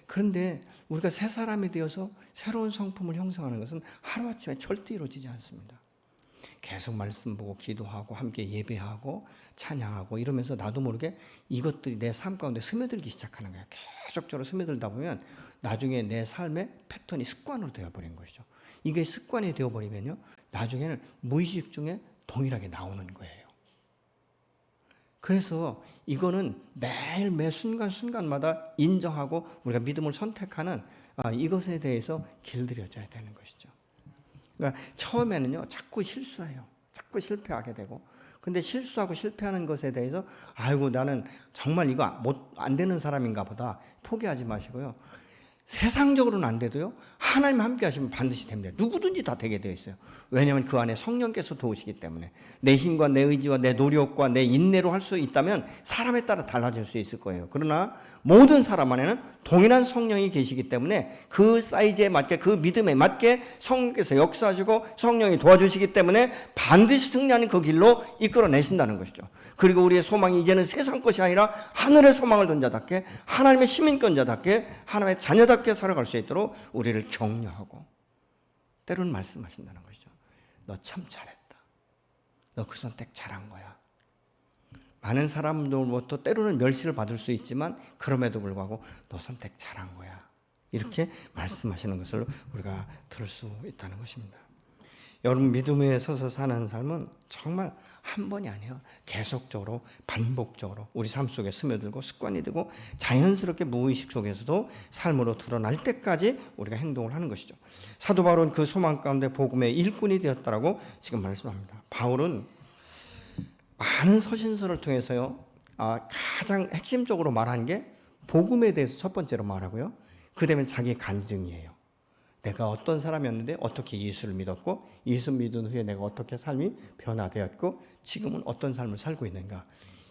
그런데 우리가 새 사람이 되어서 새로운 성품을 형성하는 것은 하루아침에 절대 이루어지지 않습니다. 계속 말씀 보고 기도하고 함께 예배하고 찬양하고 이러면서 나도 모르게 이것들이 내 삶 가운데 스며들기 시작하는 거예요. 계속적으로 스며들다 보면 나중에 내 삶의 패턴이 습관으로 되어버린 것이죠. 이게 습관이 되어버리면요, 나중에는 무의식 중에 동일하게 나오는 거예요. 그래서 이거는 매일 매 순간순간마다 인정하고 우리가 믿음을 선택하는 이것에 대해서 길들여져야 되는 것이죠. 그러니까 처음에는요, 자꾸 실수해요. 자꾸 실패하게 되고. 근데 실수하고 실패하는 것에 대해서 아이고 나는 정말 이거 안 되는 사람인가 보다 포기하지 마시고요. 세상적으로는 안 돼도요, 하나님 함께 하시면 반드시 됩니다. 누구든지 다 되게 되어 있어요. 왜냐하면 그 안에 성령께서 도우시기 때문에. 내 힘과 내 의지와 내 노력과 내 인내로 할 수 있다면 사람에 따라 달라질 수 있을 거예요. 그러나 모든 사람 안에는 동일한 성령이 계시기 때문에 그 사이즈에 맞게, 그 믿음에 맞게 성령께서 역사하시고 성령이 도와주시기 때문에 반드시 승리하는 그 길로 이끌어내신다는 것이죠. 그리고 우리의 소망이 이제는 세상 것이 아니라 하늘의 소망을 둔 자답게, 하나님의 시민권 자답게, 하나님의 자녀답게 살아갈 수 있도록 우리를 격려하고 때로는 말씀하신다는 것이죠. 너 참 잘했다. 너 그 선택 잘한 거야. 많은 사람들로부터 때로는 멸시를 받을 수 있지만 그럼에도 불구하고 너 선택 잘한 거야. 이렇게 말씀하시는 것을 우리가 들을 수 있다는 것입니다. 여러분 믿음에 서서 사는 삶은 정말 한 번이 아니에요. 계속적으로 반복적으로 우리 삶 속에 스며들고 습관이 되고 자연스럽게 무의식 속에서도 삶으로 드러날 때까지 우리가 행동을 하는 것이죠. 사도 바울은 그 소망 가운데 복음의 일꾼이 되었다라고 지금 말씀합니다. 바울은 많은 서신서를 통해서요, 가장 핵심적으로 말한 게 복음에 대해서 첫 번째로 말하고요. 그 다음에 자기 간증이에요. 내가 어떤 사람이었는데 어떻게 예수를 믿었고 예수 믿은 후에 내가 어떻게 삶이 변화되었고 지금은 어떤 삶을 살고 있는가.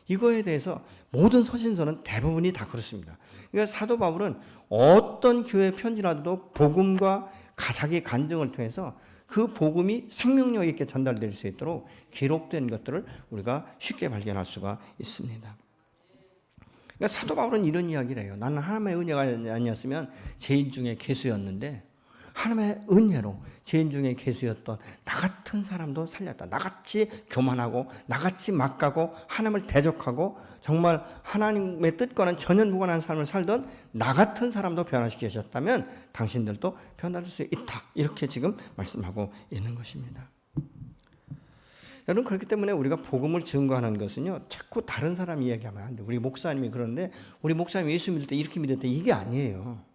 이거에 대해서 모든 서신서는 대부분이 다 그렇습니다. 그러니까 사도 바울은 어떤 교회 편지라도 복음과 자기 간증을 통해서 그 복음이 생명력 있게 전달될 수 있도록 기록된 것들을 우리가 쉽게 발견할 수가 있습니다. 그러니까 사도 바울은 이런 이야기를 해요. 나는 하나님의 은혜가 아니었으면 죄인 중에 괴수였는데 하나님의 은혜로 죄인 중에 괴수였던 나 같은 사람도 살렸다. 나같이 교만하고 나같이 막가고 하나님을 대적하고 정말 하나님의 뜻과는 전혀 무관한 삶을 살던 나 같은 사람도 변화시키셨다면 당신들도 변화될 수 있다. 이렇게 지금 말씀하고 있는 것입니다. 여러분, 그렇기 때문에 우리가 복음을 증거하는 것은요, 자꾸 다른 사람 이야기하면 안 돼. 우리 목사님이 그러는데 우리 목사님이 예수 믿을 때 이렇게 믿을 때 이게 아니에요.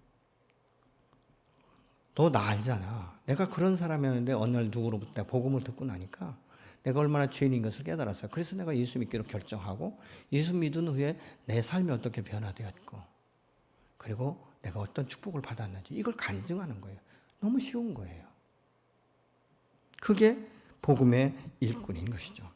너 나 알잖아. 내가 그런 사람이었는데 어느 날 누구로부터 내가 복음을 듣고 나니까 내가 얼마나 죄인인 것을 깨달았어요. 그래서 내가 예수 믿기로 결정하고 예수 믿은 후에 내 삶이 어떻게 변화되었고 그리고 내가 어떤 축복을 받았는지 이걸 간증하는 거예요. 너무 쉬운 거예요. 그게 복음의 일꾼인 것이죠.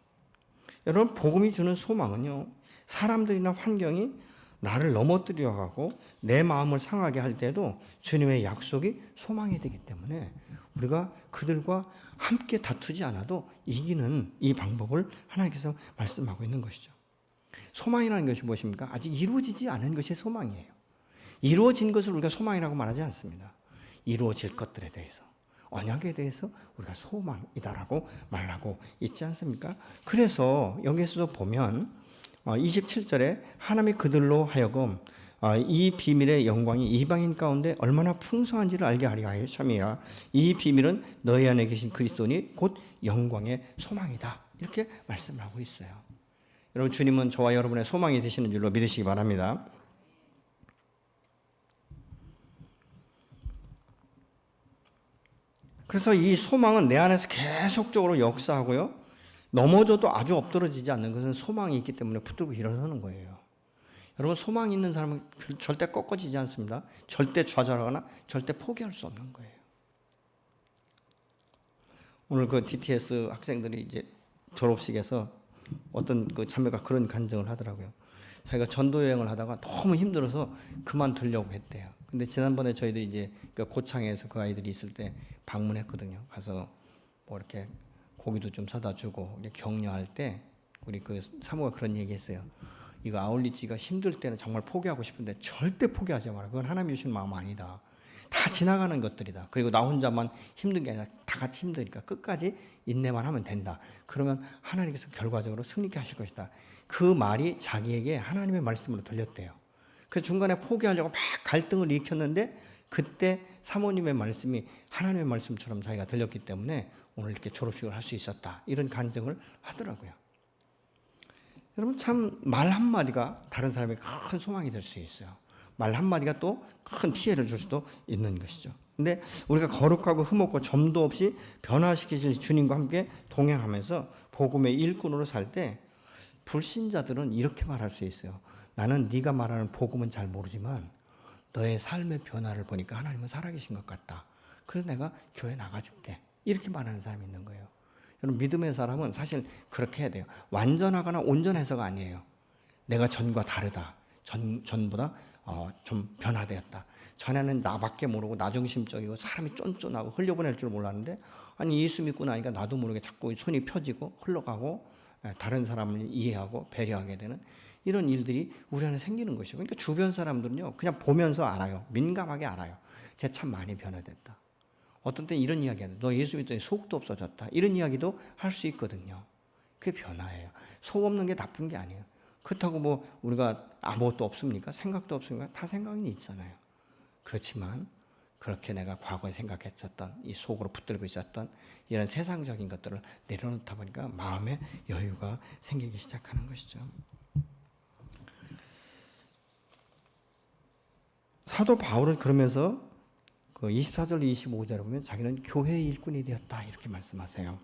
여러분, 복음이 주는 소망은요, 사람들이나 환경이 나를 넘어뜨려 가고 내 마음을 상하게 할 때도 주님의 약속이 소망이 되기 때문에 우리가 그들과 함께 다투지 않아도 이기는 이 방법을 하나님께서 말씀하고 있는 것이죠. 소망이라는 것이 무엇입니까? 아직 이루어지지 않은 것이 소망이에요. 이루어진 것을 우리가 소망이라고 말하지 않습니다. 이루어질 것들에 대해서, 언약에 대해서 우리가 소망이다라고 말하고 있지 않습니까? 그래서 여기에서도 보면 27절에 하나님이 그들로 하여금 이 비밀의 영광이 이방인 가운데 얼마나 풍성한지를 알게 하려 하심이라. 이 비밀은 너희 안에 계신 그리스도니 곧 영광의 소망이다. 이렇게 말씀을 하고 있어요. 여러분, 주님은 저와 여러분의 소망이 되시는 줄로 믿으시기 바랍니다. 그래서 이 소망은 내 안에서 계속적으로 역사하고요, 넘어져도 아주 엎드러지지 않는 것은 소망이 있기 때문에 붙들고 일어서는 거예요. 여러분, 소망이 있는 사람은 절대 꺾어지지 않습니다. 절대 좌절하거나 절대 포기할 수 없는 거예요. 오늘 그 DTS 학생들이 이제 졸업식에서 어떤 그 자매가 그런 간증을 하더라고요. 자기가 전도 여행을 하다가 너무 힘들어서 그만두려고 했대요. 근데 지난번에 저희들이 이제 그 고창에서 그 아이들이 있을 때 방문했거든요. 가서 뭐 이렇게 고기도 좀 사다 주고 격려할 때 우리 그 사모가 그런 얘기했어요. 이거 아울리지가 힘들 때는 정말 포기하고 싶은데 절대 포기하지 마라. 그건 하나님이 주신 마음 아니다. 다 지나가는 것들이다. 그리고 나 혼자만 힘든 게 아니라 다 같이 힘드니까 끝까지 인내만 하면 된다. 그러면 하나님께서 결과적으로 승리케 하실 것이다. 그 말이 자기에게 하나님의 말씀으로 들렸대요. 그래서 중간에 포기하려고 막 갈등을 일으켰는데 그때 사모님의 말씀이 하나님의 말씀처럼 자기가 들렸기 때문에 오늘 이렇게 졸업식을 할 수 있었다. 이런 간증을 하더라고요. 여러분, 참 말 한마디가 다른 사람의 큰 소망이 될 수 있어요. 말 한마디가 또 큰 피해를 줄 수도 있는 것이죠. 근데 우리가 거룩하고 흠없고 점도 없이 변화시키실 주님과 함께 동행하면서 복음의 일꾼으로 살 때 불신자들은 이렇게 말할 수 있어요. 나는 네가 말하는 복음은 잘 모르지만 너의 삶의 변화를 보니까 하나님은 살아계신 것 같다. 그래서 내가 교회 나가줄게. 이렇게 말하는 사람이 있는 거예요. 여러분, 믿음의 사람은 사실 그렇게 해야 돼요. 완전하거나 온전해서가 아니에요. 내가 전과 다르다. 전보다 좀 변화되었다. 전에는 나밖에 모르고 나중심적이고 사람이 쫀쫀하고 흘려보낼 줄 몰랐는데 아니 예수 믿고 나니까 나도 모르게 자꾸 손이 펴지고 흘러가고 다른 사람을 이해하고 배려하게 되는 이런 일들이 우리 안에 생기는 것이죠. 그러니까 주변 사람들은요 그냥 보면서 알아요. 민감하게 알아요. 쟤 참 많이 변화됐다. 어떤 때는 이런 이야기 하는, 너 예수 믿더니 속도 없어졌다. 이런 이야기도 할 수 있거든요. 그게 변화예요. 속 없는 게 나쁜 게 아니에요. 그렇다고 뭐 우리가 아무것도 없습니까? 생각도 없습니까? 다 생각이 있잖아요. 그렇지만 그렇게 내가 과거에 생각했었던 이 속으로 붙들고 있었던 이런 세상적인 것들을 내려놓다 보니까 마음에 여유가 생기기 시작하는 것이죠. 사도 바울은 그러면서 그 24절 25절에 보면 자기는 교회의 일꾼이 되었다 이렇게 말씀하세요.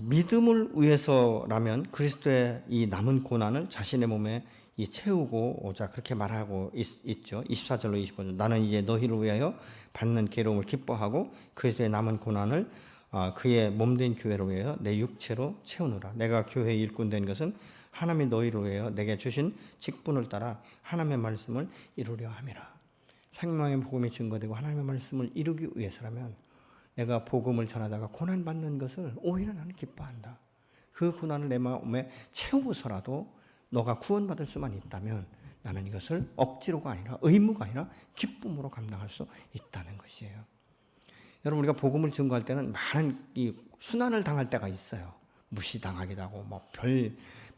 믿음을 위해서라면 그리스도의 이 남은 고난을 자신의 몸에 채우고 오자 그렇게 말하고 있죠. 24절로 25절 나는 이제 너희를 위하여 받는 괴로움을 기뻐하고 그리스도의 남은 고난을 그의 몸된 교회를 위하여 내 육체로 채우노라. 내가 교회의 일꾼 된 것은 하나님이 너희를 위하여 내게 주신 직분을 따라 하나님의 말씀을 이루려 함이라. 생명의 복음이 증거되고 하나님의 말씀을 이루기 위해서라면 내가 복음을 전하다가 고난받는 것을 오히려 나는 기뻐한다. 그 고난을 내 마음에 채우고서라도 너가 구원받을 수만 있다면 나는 이것을 억지로가 아니라 의무가 아니라 기쁨으로 감당할 수 있다는 것이에요. 여러분 우리가 복음을 증거할 때는 많은 이 순환을 당할 때가 있어요. 무시당하기도 하고 뭐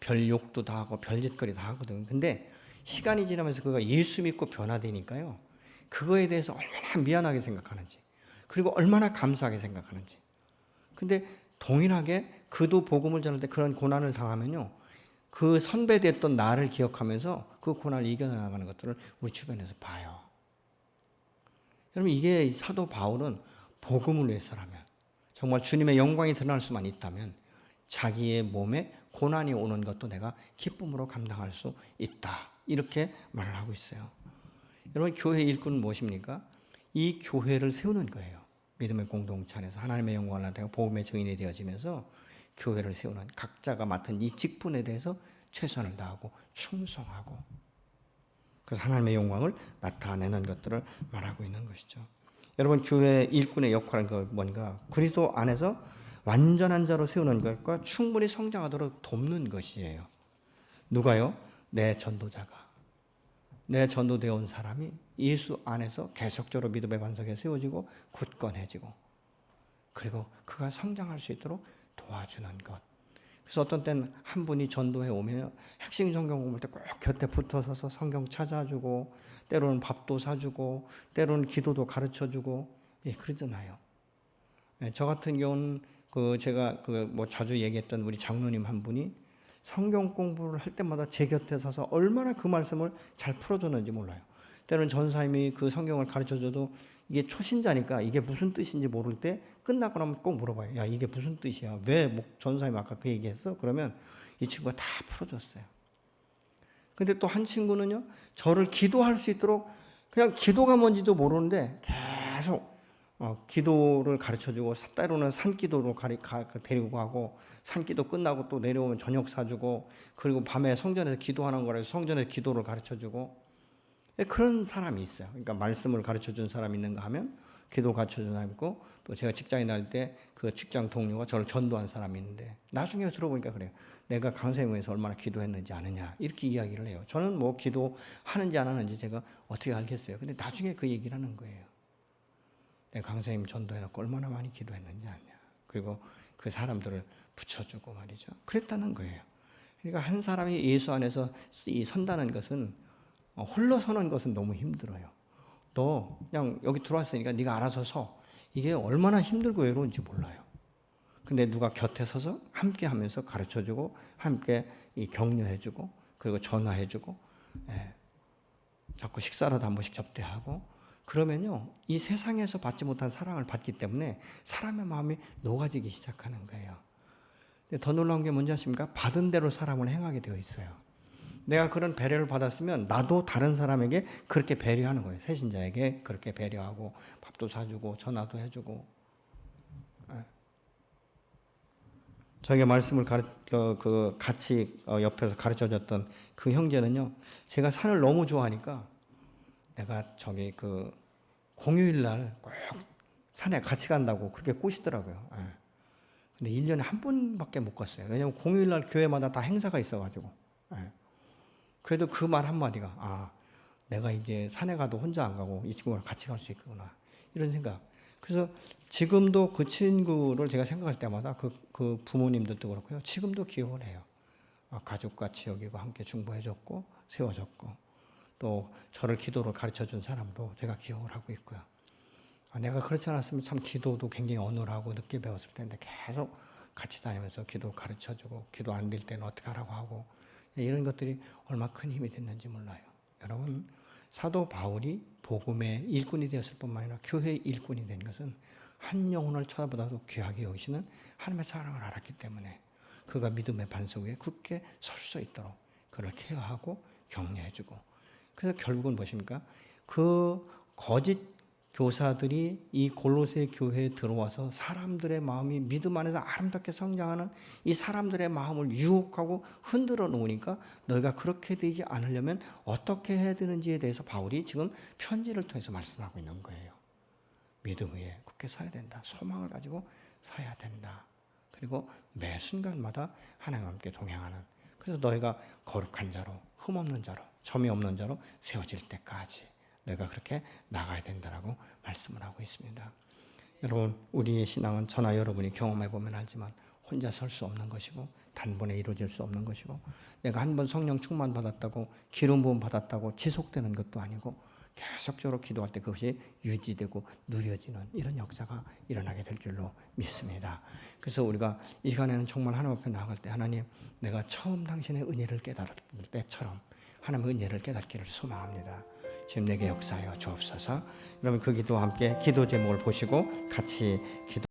별 욕도 다 하고 별짓거리 다 하거든. 근데 시간이 지나면서 그가 예수 믿고 변화되니까요. 그거에 대해서 얼마나 미안하게 생각하는지 그리고 얼마나 감사하게 생각하는지. 근데 동일하게 그도 복음을 전할 때 그런 고난을 당하면요. 그 선배됐던 나를 기억하면서 그 고난을 이겨나가는 것들을 우리 주변에서 봐요. 여러분 이게 사도 바울은 복음을 위해서라면 정말 주님의 영광이 드러날 수만 있다면 자기의 몸에 고난이 오는 것도 내가 기쁨으로 감당할 수 있다. 이렇게 말을 하고 있어요. 여러분 교회 일꾼은 무엇입니까? 이 교회를 세우는 거예요. 믿음의 공동체 안에서 하나님의 영광을 나타내고 복음의 증인이 되어지면서 교회를 세우는 각자가 맡은 이 직분에 대해서 최선을 다하고 충성하고 그래서 하나님의 영광을 나타내는 것들을 말하고 있는 것이죠. 여러분 교회 일꾼의 역할은 뭔가? 그리스도 안에서 완전한 자로 세우는 것과 충분히 성장하도록 돕는 것이에요. 누가요? 내 전도자가. 내 전도되어 온 사람이 예수 안에서 계속적으로 믿음의 반석에 세워지고 굳건해지고 그리고 그가 성장할 수 있도록 도와주는 것. 그래서 어떤 때는 한 분이 전도해 오면 핵심 성경 공부할 때 꼭 곁에 붙어서서 성경 찾아주고 때로는 밥도 사주고 때로는 기도도 가르쳐주고 그러잖아요. 저 같은 경우는 제가 자주 얘기했던 우리 장로님 한 분이 성경 공부를 할 때마다 제 곁에 서서 얼마나 그 말씀을 잘 풀어줬는지 몰라요. 때로는 전사님이 그 성경을 가르쳐줘도 이게 초신자니까 이게 무슨 뜻인지 모를 때 끝나고 나면 꼭 물어봐요. 야 이게 무슨 뜻이야? 왜 전사님 아까 그 얘기했어? 그러면 이 친구가 다 풀어줬어요. 근데 또 한 친구는요. 저를 기도할 수 있도록 그냥 기도가 뭔지도 모르는데 계속 기도를 가르쳐주고 때로는 산기도로 데리고 가고 산기도 끝나고 또 내려오면 저녁 사주고 그리고 밤에 성전에서 기도하는 거라서 성전에서 기도를 가르쳐주고 그런 사람이 있어요. 그러니까 말씀을 가르쳐준 사람이 있는가 하면 기도 가르쳐준 사람이 있고 또 제가 직장에 다닐 때 그 직장 동료가 저를 전도한 사람이 있는데 나중에 들어보니까 그래요. 내가 강세무에서 얼마나 기도했는지 아느냐 이렇게 이야기를 해요. 저는 뭐 기도하는지 안 하는지 제가 어떻게 알겠어요. 근데 나중에 그 얘기를 하는 거예요. 내가 강사님 전도해놓고 얼마나 많이 기도했는지 아냐. 그리고 그 사람들을 붙여주고 말이죠. 그랬다는 거예요. 그러니까 한 사람이 예수 안에서 선다는 것은 홀로 서는 것은 너무 힘들어요. 너 그냥 여기 들어왔으니까 네가 알아서 서. 이게 얼마나 힘들고 외로운지 몰라요. 근데 누가 곁에 서서 함께 하면서 가르쳐주고 함께 격려해주고 그리고 전화해주고 자꾸 식사라도 한 번씩 접대하고 그러면요, 이 세상에서 받지 못한 사랑을 받기 때문에 사람의 마음이 녹아지기 시작하는 거예요. 근데 더 놀라운 게 뭔지 아십니까? 받은 대로 사람을 행하게 되어 있어요. 내가 그런 배려를 받았으면 나도 다른 사람에게 그렇게 배려하는 거예요. 새신자에게 그렇게 배려하고 밥도 사주고 전화도 해주고. 저에게 말씀을 같이 옆에서 가르쳐줬던 그 형제는요, 제가 산을 너무 좋아하니까 내가 공휴일 날 꼭 산에 같이 간다고 그렇게 꼬시더라고요. 근데 1년에 한 번밖에 못 갔어요. 왜냐면 공휴일 날 교회마다 다 행사가 있어가지고. 그래도 그 말 한마디가, 내가 이제 산에 가도 혼자 안 가고 이 친구랑 같이 갈 수 있구나. 이런 생각. 그래서 지금도 그 친구를 제가 생각할 때마다 그 부모님들도 그렇고요. 지금도 기억을 해요. 가족같이 여기고 함께 중보해줬고, 세워줬고. 또 저를 기도로 가르쳐 준 사람도 제가 기억을 하고 있고요. 내가 그렇지 않았으면 참 기도도 굉장히 어눌하고 늦게 배웠을 텐데 계속 같이 다니면서 기도 가르쳐주고 기도 안 될 때는 어떻게 하라고 하고 이런 것들이 얼마나 큰 힘이 됐는지 몰라요. 여러분, 사도 바울이 복음의 일꾼이 되었을 뿐만 아니라 교회의 일꾼이 된 것은 한 영혼을 쳐다보다도 귀하게 여기시는 하나님의 사랑을 알았기 때문에 그가 믿음의 반석 위에 굳게 설 수 있도록 그를 케어하고 격려해주고, 그래서 결국은 무엇입니까? 그 거짓 교사들이 이 골로새 교회에 들어와서 사람들의 마음이 믿음 안에서 아름답게 성장하는 이 사람들의 마음을 유혹하고 흔들어 놓으니까 너희가 그렇게 되지 않으려면 어떻게 해야 되는지에 대해서 바울이 지금 편지를 통해서 말씀하고 있는 거예요. 믿음 위에 굳게 서야 된다. 소망을 가지고 서야 된다. 그리고 매 순간마다 하나님과 함께 동행하는, 그래서 너희가 거룩한 자로, 흠없는 자로, 점이 없는 자로 세워질 때까지 내가 그렇게 나가야 된다라고 말씀을 하고 있습니다. 여러분, 우리의 신앙은 저나 여러분이 경험해 보면 알지만 혼자 설 수 없는 것이고 단번에 이루어질 수 없는 것이고, 내가 한 번 성령 충만 받았다고 기름 부음 받았다고 지속되는 것도 아니고 계속적으로 기도할 때 그것이 유지되고 누려지는 이런 역사가 일어나게 될 줄로 믿습니다. 그래서 우리가 이 시간에는 정말 하나님 앞에 나아갈 때, 하나님, 내가 처음 당신의 은혜를 깨달을 때처럼 하나님의 은혜를 깨닫기를 소망합니다. 지금 내게 역사하여 주옵소서. 여러분, 그 기도와 함께 기도 제목을 보시고 같이 기도